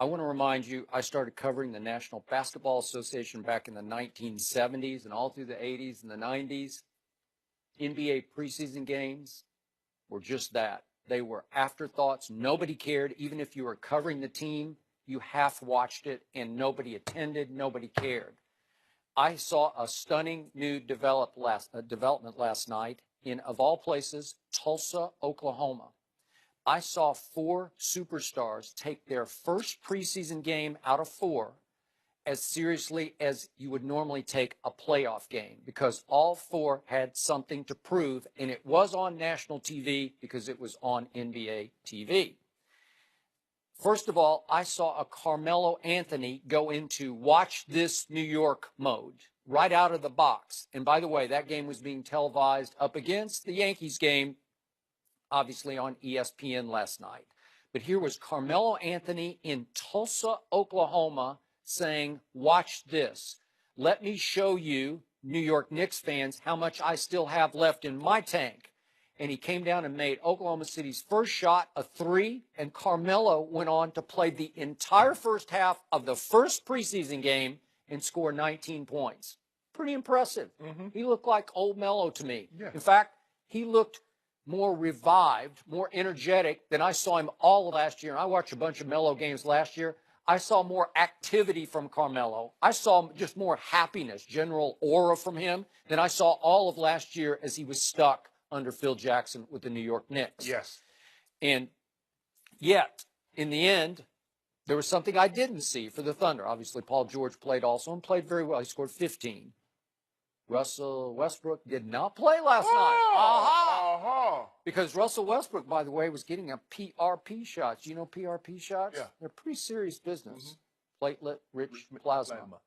I want to remind you, I started covering the National Basketball Association back in the 1970s and all through the 80s and the 90s. NBA preseason games were just that. They were afterthoughts. Nobody cared. Even if you were covering the team, you half watched it and nobody attended, nobody cared. I saw a stunning new development last night in, of all places, Tulsa, Oklahoma. I saw 4 superstars take their first preseason game out of 4 as seriously as you would normally take a playoff game, because all 4 had something to prove, and it was on national TV because it was on NBA TV. First of all, I saw a Carmelo Anthony go into watch this New York mode right out of the box. And by the way, that game was being televised up against the Yankees game, obviously on ESPN last night. But here was Carmelo Anthony in Tulsa, Oklahoma, saying, watch this. Let me show you, New York Knicks fans, how much I still have left in my tank. And he came down and made Oklahoma City's first shot a 3, and Carmelo went on to play the entire first half of the first preseason game and score 19 points. Pretty impressive. He looked like old Melo to me. Yeah. In fact, he looked more revived, more energetic than I saw him all of last year. I watched a bunch of Melo games last year. I saw more activity from Carmelo. I saw just more happiness, general aura from him than I saw all of last year as he was stuck under Phil Jackson with the New York Knicks. Yes. And yet, in the end, there was something I didn't see for the Thunder. Obviously, Paul George played also and played very well. He scored 15. Russell Westbrook did not play last night. Because Russell Westbrook, by the way, was getting a PRP shots. You know PRP shots? Yeah. They're pretty serious business. Platelet-rich plasma.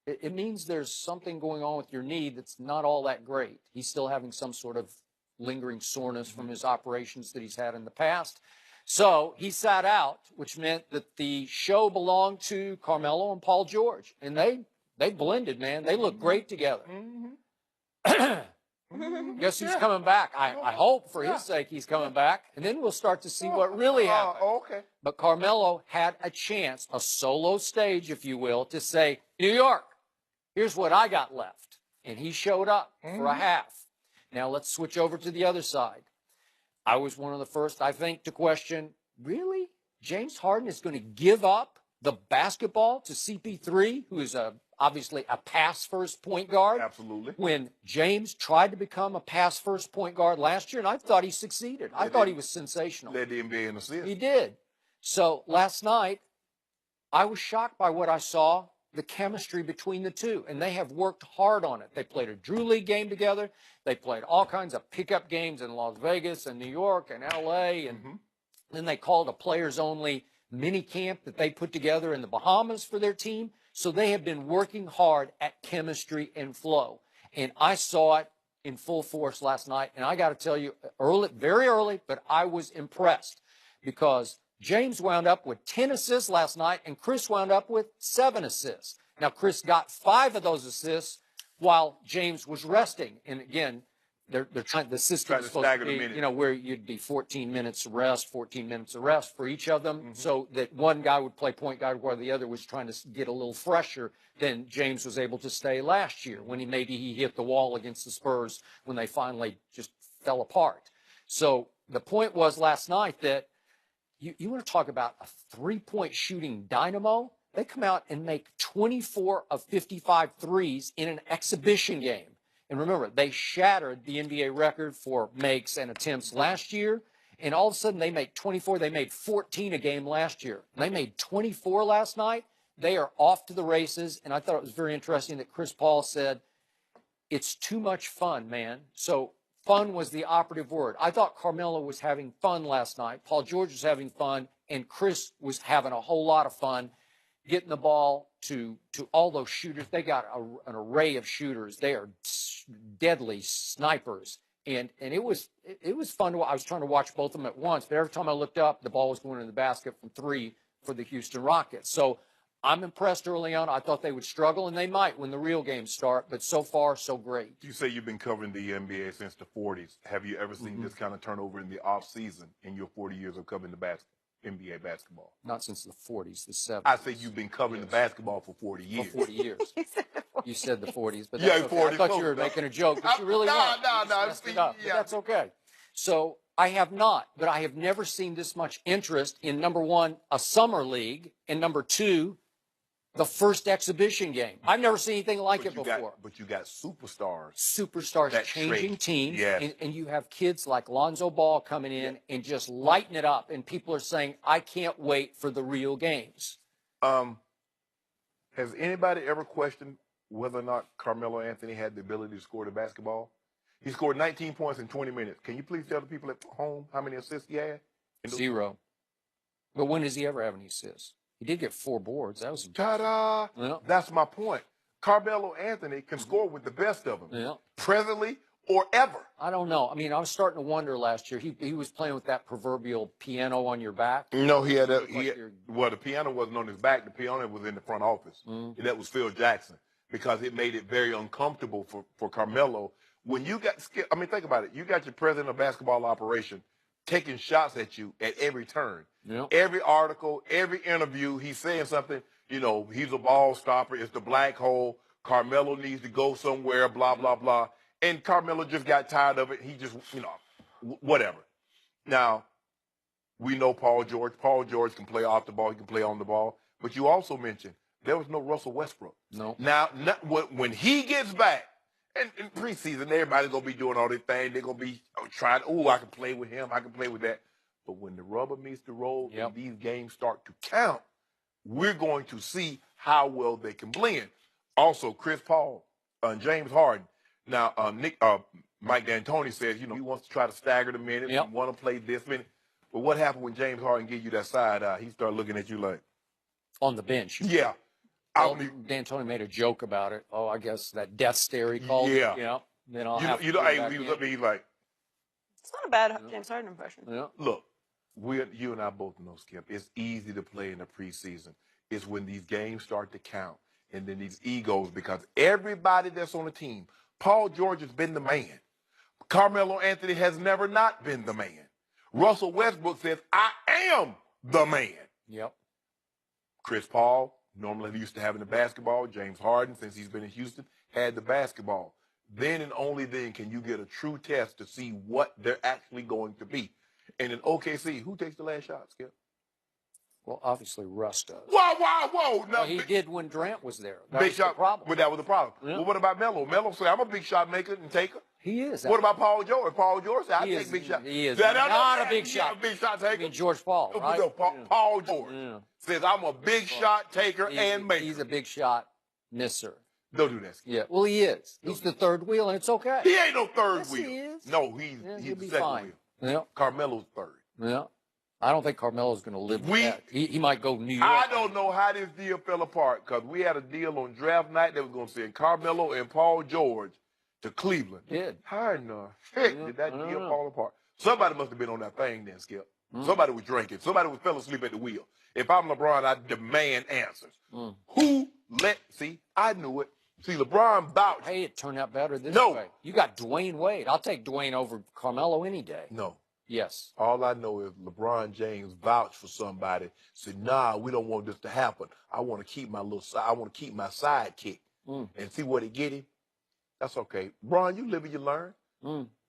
It means there's something going on with your knee that's not all that great. He's still having some sort of lingering soreness from his operations that he's had in the past. So he sat out, which meant that the show belonged to Carmelo and Paul George. And they blended, man. They look great together. Guess who's coming back? I hope for his sake he's coming back. And then we'll start to see what really happened. Okay. But Carmelo had a chance, a solo stage, if you will, to say, New York, here's what I got left. And he showed up for a half. Now let's switch over to the other side. I was one of the first, I think, to question, really? James Harden is going to give up the basketball to CP3, who is obviously a pass-first point guard? Absolutely. When James tried to become a pass-first point guard last year, and I thought he succeeded. I thought he was sensational. Led the NBA in assists. He did. So last night, I was shocked by what I saw, the chemistry between the two, and they have worked hard on it. They played a Drew League game together. They played all kinds of pickup games in Las Vegas and New York and L.A., and then they called a players-only mini camp that they put together in the Bahamas for their team. So they have been working hard at chemistry and flow. And I saw it in full force last night. And I got to tell you, very early, but I was impressed because James wound up with 10 assists last night and Chris wound up with 7 assists. Now, Chris got 5 of those assists while James was resting. And again, they're trying, the system is supposed to be, you know, where you'd be 14 minutes of rest, 14 minutes of rest for each of them, so that one guy would play point guard while the other was trying to get a little fresher than James was able to stay last year when he hit the wall against the Spurs when they finally just fell apart. So the point was last night that you want to talk about a three-point shooting dynamo. They come out and make 24 of 55 threes in an exhibition game. And remember, they shattered the NBA record for makes and attempts last year. And all of a sudden, they make 24. They made 14 a game last year. They made 24 last night. They are off to the races. And I thought it was very interesting that Chris Paul said, it's too much fun, man. So fun was the operative word. I thought Carmelo was having fun last night. Paul George was having fun. And Chris was having a whole lot of fun getting the ball to all those shooters. They got an array of shooters. They are deadly snipers. And it was fun to watch. I was trying to watch both of them at once, but every time I looked up, the ball was going in the basket from 3 for the Houston Rockets. So I'm impressed early on. I thought they would struggle, and they might when the real games start, but so far, so great. You say you've been covering the NBA since the 40s. Have you ever seen this kind of turnover in the off season in your 40 years of covering the basketball? NBA basketball? Not since the 40s, the 70s. I say you've been covering the basketball for 40 For years. 40 years. You said the 40s, but Yeah, that's okay. I 40s, thought you were close making a joke, but you really No, weren't. no, You just no, messed it up, but yeah. that's okay. So I have not, but I have never seen this much interest in, number one, a summer league, and number two, the first exhibition game. I've never seen anything like it before. But you got superstars. Superstars That changing trade. teams, Yes. and you have kids like Lonzo Ball coming in and just lighting it up, and people are saying, I can't wait for the real games. Has anybody ever questioned whether or not Carmelo Anthony had the ability to score the basketball? He scored 19 points in 20 minutes. Can you please tell the people at home how many assists he had? Zero. But when does he ever have any assists? He did get 4 boards. That was Ta-da! Yeah. That's my point. Carmelo Anthony can score with the best of them. Yeah. Presently or ever. I don't know. I mean, I was starting to wonder last year. He was playing with that proverbial piano on your back. No, he had Well, the piano wasn't on his back. The piano was in the front office. And that was Phil Jackson, because it made it very uncomfortable for Carmelo. When you got, I mean, think about it. You got your president of basketball operation taking shots at you at every turn. Yeah. Every article, every interview, he's saying something, you know, he's a ball stopper. It's the black hole. Carmelo needs to go somewhere, blah, blah, blah. And Carmelo just got tired of it. He just, you know, whatever. Now, we know Paul George. Paul George can play off the ball. He can play on the ball. But you also mentioned there was no Russell Westbrook. No. Now, when he gets back, and in preseason, everybody's going to be doing all their thing. They're going to be trying, I can play with him. I can play with that. But when the rubber meets the road and these games start to count, we're going to see how well they can blend. Also, Chris Paul and James Harden. Now, Mike D'Antoni says, you know, he wants to try to stagger the minutes. Yep. He want to play this minute. But what happened when James Harden gave you that side eye? He started looking at you like, On the bench. yeah. Well, D'Antoni made a joke about it. Oh, I guess that death stare he called it. Yeah. Then I'll You know, hey, he was up there, he's like, It's not a bad James Harden impression. Yeah. look, you and I both know, Skip, it's easy to play in the preseason. It's when these games start to count, and then these egos, because everybody that's on the team, Paul George has been the man. Carmelo Anthony has never not been the man. Russell Westbrook says, I am the man. Yep. Chris Paul, normally used to having the basketball. James Harden, since he's been in Houston, had the basketball. Then and only then can you get a true test to see what they're actually going to be. And in OKC, who takes the last shot, Skip? Well, obviously Russ does. Whoa. No, Well, he did when Durant was there. That big was shot, the problem. but that was the problem. Yeah. Well, what about Melo? Melo said, I'm a big shot maker and taker. He is. What about Paul George? Paul George said, I He take is- big shots. he is Not not a big shot. A big shot I taker. mean, George Paul, right? No, Paul George Yeah. says, I'm a big shot taker and maker. He's a big shot misser. Don't do that, Skip. Yeah. Well, he is. He's the third wheel, and it's okay. He ain't no third Yes, wheel. he is. No, he's Yeah, the he'll be second fine. wheel. Yeah. Carmelo's third. Yeah. I don't think Carmelo's going to live with that. He might go New York. I don't know how this deal fell apart, because we had a deal on draft night that was going to send Carmelo and Paul George to Cleveland. Did. How in the heck Yeah, did that I don't deal know. fall apart? Somebody must have been on that thing then, Skip. Somebody was drinking. Somebody was fell asleep at the wheel. If I'm LeBron, I demand answers. Who see, I knew it. See, LeBron vouched. Hey, it turned out better this No. way. You got Dwayne Wade. I'll take Dwayne over Carmelo any day. No. Yes. All I know is LeBron James vouched for somebody. Said, nah, we don't want this to happen. I want to keep my I want to keep my sidekick. And see what it get him. That's okay. Bron, you live and you learn.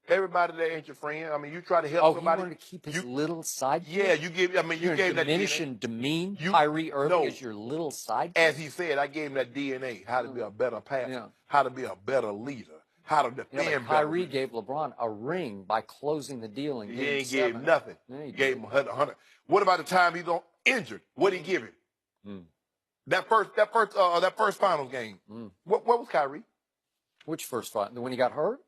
Everybody that ain't your friend. I mean, you try to help Oh, somebody. he wanted to keep his little sidekick? Yeah, you gave. I mean, you You're gave that diminish DNA. and demean You- Kyrie Irving no. as your little sidekick? As he said, I gave him that DNA. How to be a better passer. Yeah. How to be a better leader. How to Yeah, defend but Kyrie better. gave LeBron a ring by closing the deal in He Game ain't gave 7. nothing. Yeah, he He gave did. him 100. What about the time he's injured? What did he give him? That first finals game. What was Kyrie? Which first fight? When he got hurt?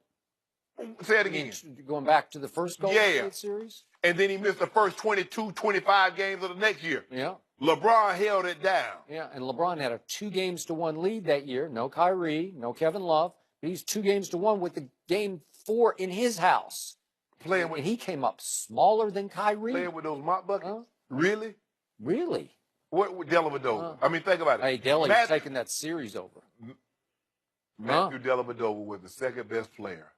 Say it I mean, again. going back to the first Golden Yeah. State series? And then he missed the first 22, 25 games of the next year. Yeah. LeBron held it down. Yeah, and LeBron had a 2-1 lead that year. No Kyrie, no Kevin Love. But he's 2-1 with the game 4 in his house. Playing And with he came up smaller than Kyrie. those mop buckets. Huh? Really? Really? What with Dellavedova? I mean, think about it. Hey, Delly's Matthew, taking that series over. Matthew Dellavedova was the second best player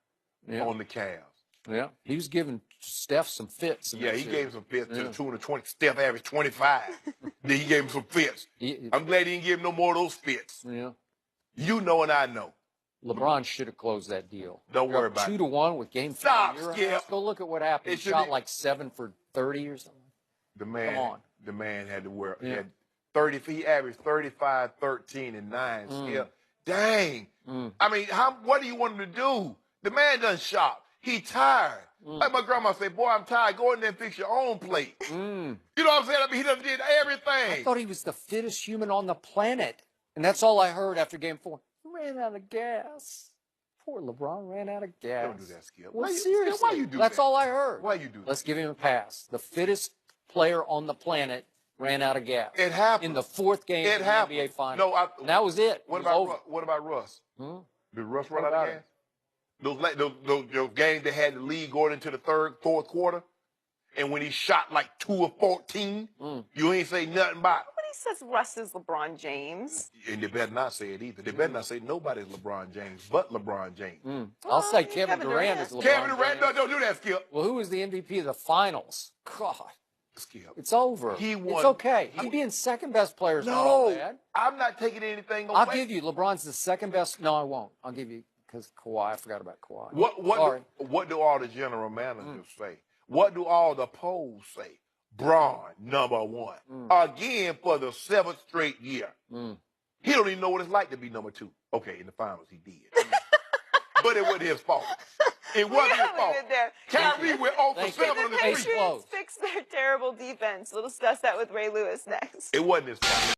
Yeah. on the Cavs. Yeah, he was giving Steph some fits. Yeah, he gave him some fits to the tune of 20. Steph averaged 25. Then he gave him some fits. I'm glad he didn't give him no more of those fits. Yeah. You know and I know. LeBron should have closed that deal. Don't worry about it. 2-1 with game 4. Stop, Skip. Go look at what happened. He shot like 7 for 30 or something. Come on. The man had to wear. Yeah. He had 30. He averaged 35, 13, and 9. Skip. Dang. I mean, what do you want him to do? The man doesn't shop. He tired. Like my grandma said, boy, I'm tired. Go in there and fix your own plate. You know what I'm saying? I mean, he done did everything. I thought he was the fittest human on the planet. And that's all I heard after game 4. He ran out of gas. Poor LeBron ran out of gas. Don't do that, Skip. Well, seriously. Why you do That's that? all I heard. Why you do that? Let's give him a pass. The fittest player on the planet ran out of gas. It happened. In the 4th game of the NBA Finals. No, and that was it. What What about Russ? Did Russ run What out of about gas? Those games that had the lead going into the fourth quarter, and when he shot like 2 of 14, you ain't say nothing about it. Nobody says Russ is LeBron James. And they better not say it either. They better not say nobody's LeBron James but LeBron James. I'll say Kevin Durant is LeBron Kevin Durant, James. don't do that, Skip. Well, who was the MVP of the finals? God, Skip. it's over. He won. It's okay. He being second best player is not all No, bad. I'm not taking anything away. I'll give you LeBron's the second best. No, I won't. I'll give you because Kawhi. I forgot about Kawhi. What do all the general managers say? What do all the polls say? Braun, number 1. Again for the 7th straight year. He don't even know what it's like to be number 2. Okay, in the finals he did. But it wasn't his fault. It wasn't his fault. Kyrie went 0 for 7 on the The three. Patriots fix their terrible defense. We'll discuss that with Ray Lewis next. It wasn't his fault.